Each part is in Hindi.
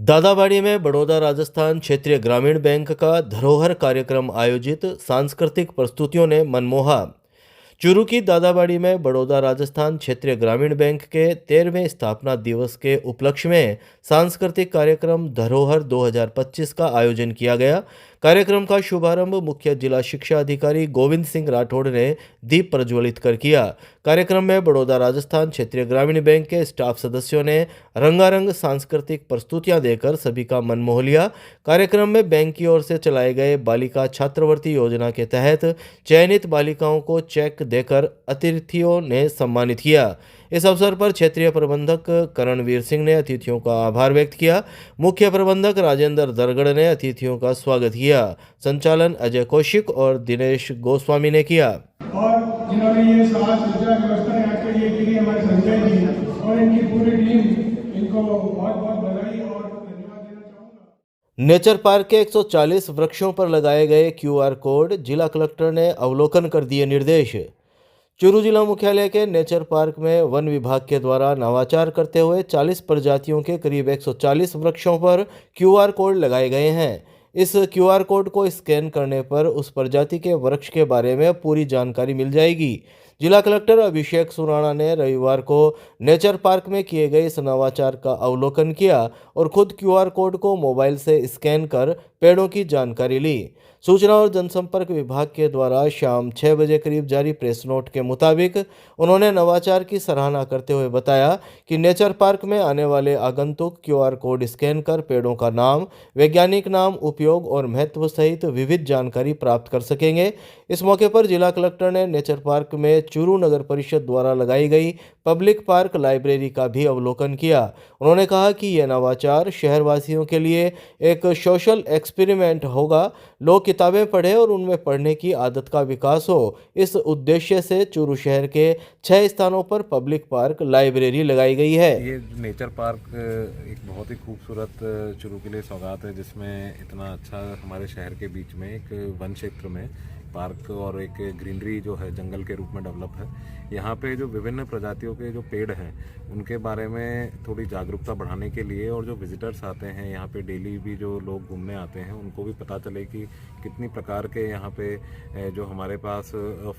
दादाबाड़ी में बड़ौदा राजस्थान क्षेत्रीय ग्रामीण बैंक का धरोहर कार्यक्रम आयोजित सांस्कृतिक प्रस्तुतियों ने मनमोहा। चूरू की दादाबाड़ी में बड़ौदा राजस्थान क्षेत्रीय ग्रामीण बैंक के 13वें स्थापना दिवस के उपलक्ष्य में सांस्कृतिक कार्यक्रम धरोहर 2025 का आयोजन किया गया। कार्यक्रम का शुभारंभ मुख्य जिला शिक्षा अधिकारी गोविंद सिंह राठौड़ ने दीप प्रज्वलित कर किया। कार्यक्रम में बड़ौदा राजस्थान क्षेत्रीय ग्रामीण बैंक के स्टाफ सदस्यों ने रंगारंग सांस्कृतिक प्रस्तुतियां देकर सभी का मन मोह लिया। कार्यक्रम में बैंक की ओर से चलाए गए बालिका छात्रवृत्ति योजना के तहत चयनित बालिकाओं को चेक देकर अतिथियों ने सम्मानित किया। इस अवसर पर क्षेत्रीय प्रबंधक करणवीर सिंह ने अतिथियों का आभार व्यक्त किया। मुख्य प्रबंधक राजेंद्र दरगड़ ने अतिथियों का स्वागत किया। संचालन अजय कौशिक और दिनेश गोस्वामी ने किया। और जिन्होंने ये समाज सूचना व्यवस्था यहाँ के लिए की हमारे संजय जी और इनकी पूरी टीम, इनको बहुत बहुत बधाई और धन्यवाद देना चाहूँगा। नेचर पार्क के 140 वृक्षों पर लगाए गए QR कोड जिला कलेक्टर ने अवलोकन कर दिए निर्देश। चूरू जिला मुख्यालय के नेचर पार्क में वन विभाग के द्वारा नवाचार करते हुए 40 प्रजातियों के करीब 140 वृक्षों पर QR कोड लगाए गए हैं। इस QR कोड को स्कैन करने पर उस प्रजाति के वृक्ष के बारे में पूरी जानकारी मिल जाएगी। जिला कलेक्टर अभिषेक सुराणा ने रविवार को नेचर पार्क में किए गए इस नवाचार का अवलोकन किया और खुद QR कोड को मोबाइल से स्कैन कर पेड़ों की जानकारी ली। सूचना और जनसंपर्क विभाग के द्वारा शाम 6 बजे करीब जारी प्रेस नोट के मुताबिक उन्होंने नवाचार की सराहना करते हुए बताया कि नेचर पार्क में आने वाले आगंतुक QR कोड स्कैन कर पेड़ों का नाम, वैज्ञानिक नाम, उपयोग और महत्व सहित विविध जानकारी प्राप्त कर सकेंगे। इस मौके पर जिला कलेक्टर ने नेचर पार्क में चूरू नगर परिषद द्वारा लगाई गई पब्लिक पार्क लाइब्रेरी का भी अवलोकन किया। उन्होंने कहा कि यह नवाचार शहरवासियों के लिए एक सोशल एक्सपेरिमेंट होगा। लोग किताबें पढ़ें और उनमें पढ़ने की आदत का विकास हो। इस उद्देश्य से चूरू शहर के 6 स्थानों पर पब्लिक पार्क लाइब्रेरी लगाई गई है। ये नेचर पार्क एक बहुत ही खूबसूरत चूरू के लिए सौगात है, जिसमें इतना अच्छा हमारे शहर के बीच में एक वन क्षेत्र में पार्क और एक ग्रीनरी जो है जंगल के रूप में डेवलप है। यहाँ पे जो विभिन्न प्रजातियों के जो पेड़ हैं उनके बारे में थोड़ी जागरूकता बढ़ाने के लिए, और जो विजिटर्स आते हैं यहाँ पे डेली भी जो लोग घूमने आते हैं उनको भी पता चले कि कितनी प्रकार के यहाँ पे जो हमारे पास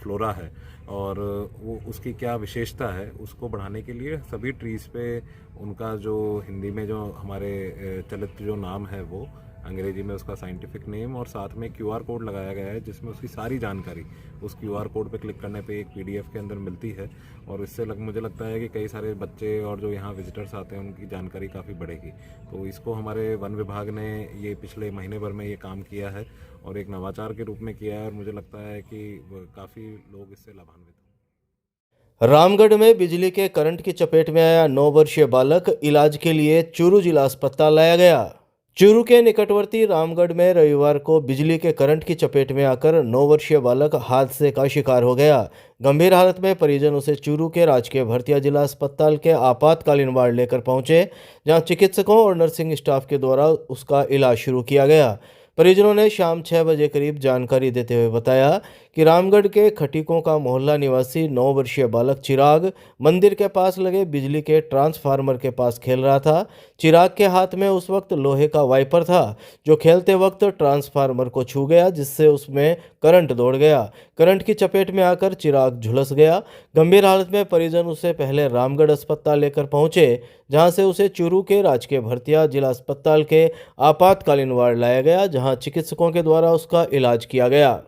फ्लोरा है और वो उसकी क्या विशेषता है, उसको बढ़ाने के लिए सभी ट्रीज़ पे उनका जो हिंदी में जो हमारे चलित जो नाम है वो अंग्रेजी में उसका साइंटिफिक नेम और साथ में QR कोड लगाया गया है, जिसमें उसकी सारी जानकारी उस QR कोड पे क्लिक करने पे एक PDF के अंदर मिलती है। और इससे मुझे लगता है कि कई सारे बच्चे और जो यहाँ विजिटर्स आते हैं उनकी जानकारी काफ़ी बढ़ेगी। तो इसको हमारे वन विभाग ने ये पिछले महीने भर में ये काम किया है और एक नवाचार के रूप में किया है, और मुझे लगता है कि काफ़ी लोग इससे लाभान्वित। रामगढ़ में बिजली के करंट की चपेट में आया 9 वर्षीय बालक इलाज के लिए चूरू जिला अस्पताल लाया गया। चूरू के निकटवर्ती रामगढ़ में रविवार को बिजली के करंट की चपेट में आकर 9 वर्षीय बालक हादसे का शिकार हो गया। गंभीर हालत में परिजन उसे चूरू के राजकीय भरतिया जिला अस्पताल के आपातकालीन वार्ड लेकर पहुंचे, जहां चिकित्सकों और नर्सिंग स्टाफ के द्वारा उसका इलाज शुरू किया गया। परिजनों ने शाम 6 बजे करीब जानकारी देते हुए बताया कि रामगढ़ के खटीकों का मोहल्ला निवासी 9 वर्षीय बालक चिराग मंदिर के पास लगे बिजली के ट्रांसफार्मर के पास खेल रहा था। चिराग के हाथ में उस वक्त लोहे का वाइपर था, जो खेलते वक्त ट्रांसफार्मर को छू गया, जिससे उसमें करंट दौड़ गया। करंट की चपेट में आकर चिराग झुलस गया। गंभीर हालत में परिजन उसे पहले रामगढ़ अस्पताल लेकर पहुंचे, जहां से उसे चूरू के राजकीय भरतिया जिला अस्पताल के आपातकालीन वार्ड लाया गया, जहां चिकित्सकों के द्वारा उसका इलाज किया गया।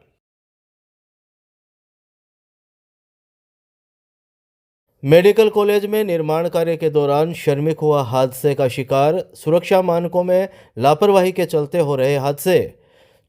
मेडिकल कॉलेज में निर्माण कार्य के दौरान श्रमिक हुआ हादसे का शिकार, सुरक्षा मानकों में लापरवाही के चलते हो रहे हादसे।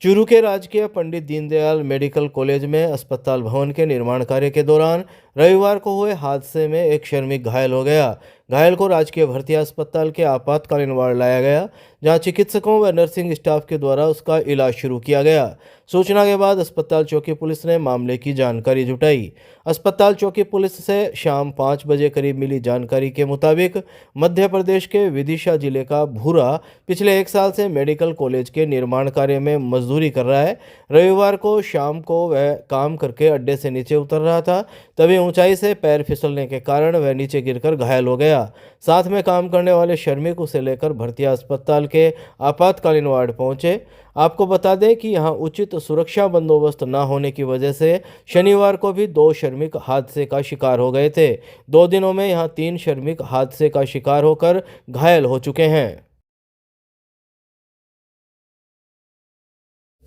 चूरू के राजकीय पंडित दीनदयाल मेडिकल कॉलेज में अस्पताल भवन के निर्माण कार्य के दौरान रविवार को हुए हादसे में एक श्रमिक घायल हो गया। घायल को राजकीय भरतिया अस्पताल के आपातकालीन वार्ड लाया गया, जहां चिकित्सकों व नर्सिंग स्टाफ के द्वारा उसका इलाज शुरू किया गया। सूचना के बाद अस्पताल चौकी पुलिस ने मामले की जानकारी जुटाई। अस्पताल चौकी पुलिस से शाम 5 बजे करीब मिली जानकारी के मुताबिक मध्य प्रदेश के विदिशा जिले का भूरा पिछले 1 साल से मेडिकल कॉलेज के निर्माण कार्य में मजदूरी कर रहा है। रविवार को शाम को वह काम करके अड्डे से नीचे उतर रहा था, तभी ऊंचाई से पैर फिसलने के कारण वह नीचे गिरकर घायल हो गया। गया। साथ में काम करने वाले श्रमिक उसे लेकर भरतिया अस्पताल के आपातकालीन वार्ड पहुंचे। आपको बता दें कि यहां उचित सुरक्षा बंदोबस्त न होने की वजह से शनिवार को भी 2 श्रमिक हादसे का शिकार हो गए थे। 2 दिनों में यहां 3 श्रमिक हादसे का शिकार होकर घायल हो चुके हैं।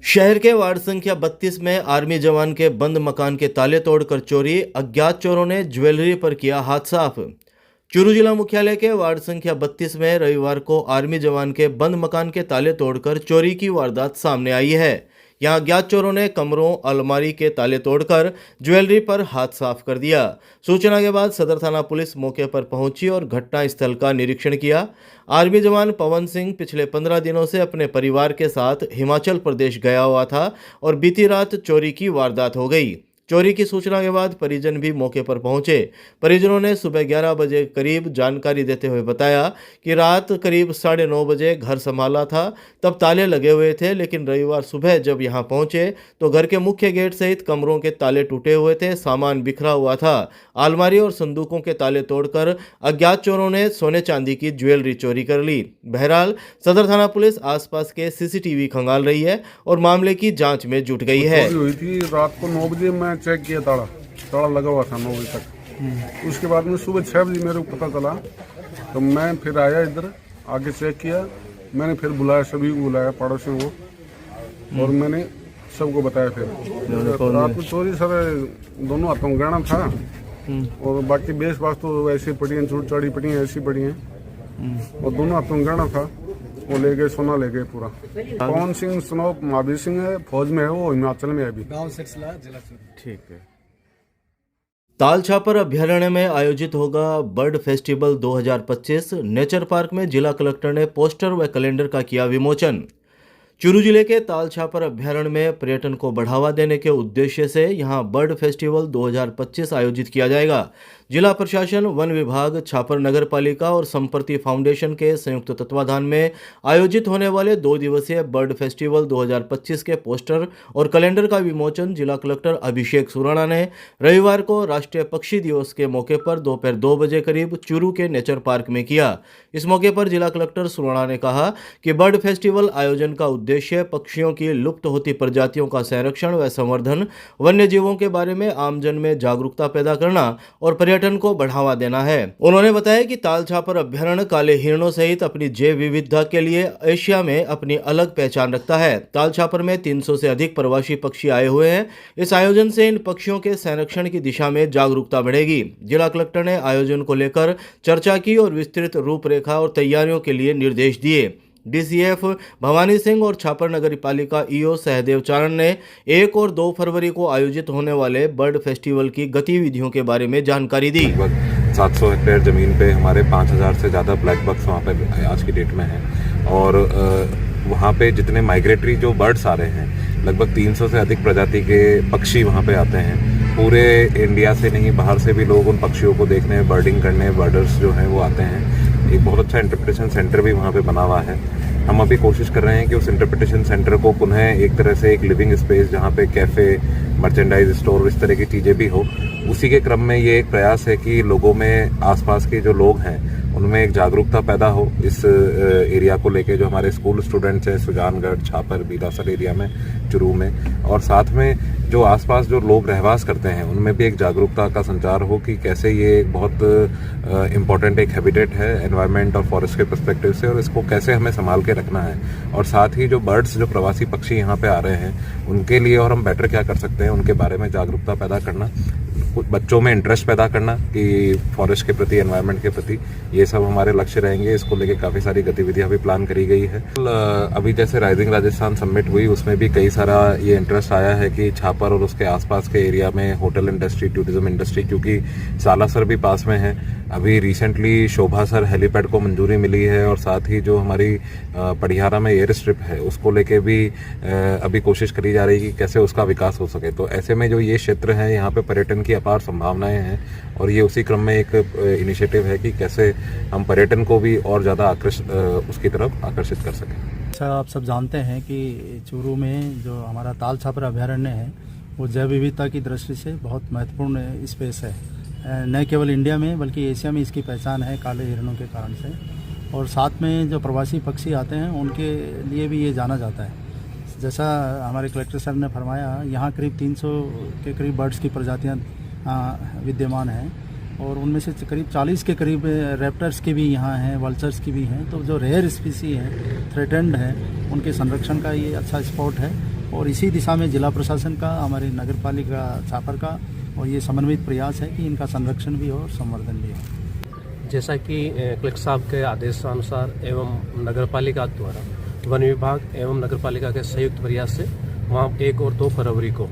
शहर के वार्ड संख्या 32 में आर्मी जवान के बंद मकान के ताले तोड़कर चोरी, अज्ञात चोरों ने ज्वेलरी पर किया हाथ साफ। चूरू जिला मुख्यालय के वार्ड संख्या 32 में रविवार को आर्मी जवान के बंद मकान के ताले तोड़कर चोरी की वारदात सामने आई है। यहां अज्ञात चोरों ने कमरों, अलमारी के ताले तोड़कर ज्वेलरी पर हाथ साफ कर दिया। सूचना के बाद सदर थाना पुलिस मौके पर पहुंची और घटना स्थल का निरीक्षण किया। आर्मी जवान पवन सिंह पिछले 15 दिनों से अपने परिवार के साथ हिमाचल प्रदेश गया हुआ था और बीती रात चोरी की वारदात हो गई। चोरी की सूचना के बाद परिजन भी मौके पर पहुंचे। परिजनों ने सुबह 11 बजे करीब जानकारी देते हुए बताया कि रात करीब 9:30 बजे घर संभाला था, तब ताले लगे हुए थे, लेकिन रविवार सुबह जब यहां पहुंचे तो घर के मुख्य गेट सहित कमरों के ताले टूटे हुए थे, सामान बिखरा हुआ था। अलमारी और संदूकों के ताले तोड़कर अज्ञात चोरों ने सोने चांदी की ज्वेलरी चोरी कर ली। बहरहाल सदर थाना पुलिस आसपास के सीसीटीवी खंगाल रही है और मामले की जांच में जुट गई है। चोरी हुई थी रात को 9 बजे, मैं चेक किया ताला लगा हुआ था 9 बजे तक। उसके बाद में सुबह 6 बजे मेरे को पता चला, तो मैं फिर आया इधर, आके चेक किया। मैंने फिर बुलाया, सभी को बुलाया, पड़ोसियों को, और मैंने सबको बताया। फिर रात को चोरी सर दोनों हाथों में गहना था और बाकी बेस बास तो ऐसी पड़ी हैं, चूट चाड़ी पड़ी हैं, ऐसी पड़ी हैं, और दोनों हाथों में गहना था, वो ले गए, सोना ले गए पूरा। पवन सिंह स्नोप महावीर सिंह है, फौज में है, वो हिमाचल में है अभी। गाँव सिरसिला जिला। ठीक है। ताल छापर अभ्यारण्य में आयोजित होगा बर्ड फेस्टिवल 2025। नेचर पार्क में जिला कलेक्टर ने पोस्टर व कैलेंडर का किया विमोचन। चूरू जिले के ताल छापर अभ्यारण्य में पर्यटन को बढ़ावा देने के उद्देश्य से यहां बर्ड फेस्टिवल 2025 आयोजित किया जाएगा। जिला प्रशासन, वन विभाग, छापर नगर पालिका और संप्रति फाउंडेशन के संयुक्त तत्वाधान में आयोजित होने वाले 2 दिवसीय बर्ड फेस्टिवल 2025 के पोस्टर और कैलेंडर का विमोचन जिला कलेक्टर अभिषेक सुराणा ने रविवार को राष्ट्रीय पक्षी दिवस के मौके पर दोपहर 2 बजे करीब चूरू के नेचर पार्क में किया। इस मौके पर जिला कलेक्टर सुराणा ने कहा कि बर्ड फेस्टिवल आयोजन का उद्देश्य पक्षियों की लुप्त होती प्रजातियों का संरक्षण व संवर्धन, वन्य जीवों के बारे में आमजन में जागरूकता पैदा करना और पर्यटन को बढ़ावा देना है। उन्होंने बताया कि ताल छापर अभ्यारण्य काले हिरणों सहित अपनी जैव विविधता के लिए एशिया में अपनी अलग पहचान रखता है। ताल छापर में 300 से अधिक प्रवासी पक्षी आए हुए हैं। इस आयोजन से इन पक्षियों के संरक्षण की दिशा में जागरूकता बढ़ेगी। जिला कलेक्टर ने आयोजन को लेकर चर्चा की और विस्तृत रूपरेखा और तैयारियों के लिए निर्देश दिए। डीसीएफ भवानी सिंह और छापर नगर पालिका ईओ सहदेव चारण ने 1 और 2 फरवरी को आयोजित होने वाले बर्ड फेस्टिवल की गतिविधियों के बारे में जानकारी दी। 700 हेक्टेयर ज़मीन पे हमारे 5000 से ज़्यादा ब्लैक बक्स वहाँ पे आज की डेट में हैं, और वहाँ पे जितने माइग्रेटरी जो बर्ड्स आ रहे हैं, लगभग 300 से अधिक प्रजाति के पक्षी वहाँ पे आते हैं। पूरे इंडिया से नहीं, बाहर से भी लोग उन पक्षियों को देखने, बर्डिंग करने, बर्डर्स जो हैं वो आते हैं। एक बहुत अच्छा इंटरप्रिटेशन सेंटर भी वहाँ पे बना हुआ है। हम अभी कोशिश कर रहे हैं कि उस इंटरप्रिटेशन सेंटर को पुनः एक तरह से एक लिविंग स्पेस, जहाँ पे कैफ़े, मर्चेंडाइज स्टोर, इस तरह की चीज़ें भी हो। उसी के क्रम में ये एक प्रयास है कि लोगों में, आसपास के जो लोग हैं उनमें एक जागरूकता पैदा हो इस एरिया को लेके, जो हमारे स्कूल स्टूडेंट्स हैं सुजानगढ़, छापर, बीलासर एरिया में, चूरू में, और साथ में जो आसपास जो लोग रहवास करते हैं उनमें भी एक जागरूकता का संचार हो कि कैसे ये एक बहुत इम्पॉर्टेंट एक हैबिटेट है एनवायरनमेंट और फॉरेस्ट के पर्सपेक्टिव से, और इसको कैसे हमें संभाल के रखना है। और साथ ही जो बर्ड्स, जो प्रवासी पक्षी यहाँ पे आ रहे हैं, उनके लिए और हम बेटर क्या कर सकते हैं, उनके बारे में जागरूकता पैदा करना, बच्चों में इंटरेस्ट पैदा करना कि फॉरेस्ट के प्रति, एनवायरनमेंट के प्रति, ये सब हमारे लक्ष्य रहेंगे। इसको लेके काफ़ी सारी गतिविधियां भी प्लान करी गई है। अभी जैसे राइजिंग राजस्थान समिट हुई, उसमें भी कई सारा ये इंटरेस्ट आया है कि छापर और उसके आसपास के एरिया में होटल इंडस्ट्री, टूरिज्म इंडस्ट्री, क्योंकि सालासर भी पास में है। अभी रिसेंटली शोभासर हेलीपैड को मंजूरी मिली है, और साथ ही जो हमारी पड़ियारा में एयर स्ट्रिप है उसको लेके भी अभी कोशिश करी जा रही है कि कैसे उसका विकास हो सके। तो ऐसे में जो ये क्षेत्र है, यहाँ पे पर्यटन की अपार संभावनाएं हैं, और ये उसी क्रम में एक इनिशिएटिव है कि कैसे हम पर्यटन को भी और ज़्यादा उसकी तरफ आकर्षित कर सकें। अच्छा, आप सब जानते हैं कि चूरू में जो हमारा ताल छापर अभ्यारण्य है वो जैव विविधता की दृष्टि से बहुत महत्वपूर्ण स्पेस है। न केवल इंडिया में बल्कि एशिया में इसकी पहचान है काले हिरणों के कारण से। और साथ में जो प्रवासी पक्षी आते हैं उनके लिए भी ये जाना जाता है। जैसा हमारे कलेक्टर सर ने फरमाया, यहाँ करीब 300 के करीब बर्ड्स की प्रजातियाँ विद्यमान हैं और उनमें से करीब 40 के करीब रैप्टर्स की भी यहाँ हैं, वल्चर्स की भी हैं। तो जो रेयर स्पीसी हैं, थ्रेटेंड हैं, उनके संरक्षण का ये अच्छा स्पॉट है। और इसी दिशा में जिला प्रशासन का, हमारी नगर पालिका छापर का और ये समन्वित प्रयास है कि इनका संरक्षण भी हो और संवर्धन भी हो। जैसा कि कलेक्टर साहब के आदेशानुसार एवं नगर पालिका द्वारा वन विभाग एवं नगर पालिका के संयुक्त प्रयास से वहाँ 1 और 2 फरवरी को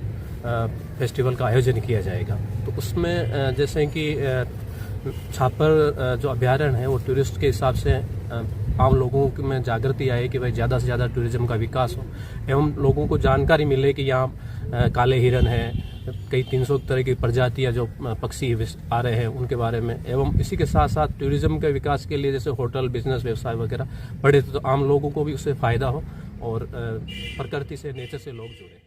फेस्टिवल का आयोजन किया जाएगा। तो उसमें जैसे कि छापर जो अभ्यारण्य है वो टूरिस्ट के हिसाब से आम लोगों में जागृति आए कि भाई ज़्यादा से ज़्यादा टूरिज्म का विकास हो एवं लोगों को जानकारी मिले कि यहाँ काले हिरन है, कई 300 तरह की प्रजातियाँ जो पक्षी आ रहे हैं उनके बारे में। एवं इसी के साथ साथ टूरिज्म के विकास के लिए जैसे होटल, बिजनेस, व्यवसाय वगैरह बढ़े तो आम लोगों को भी उससे फ़ायदा हो और प्रकृति से, नेचर से लोग जुड़े।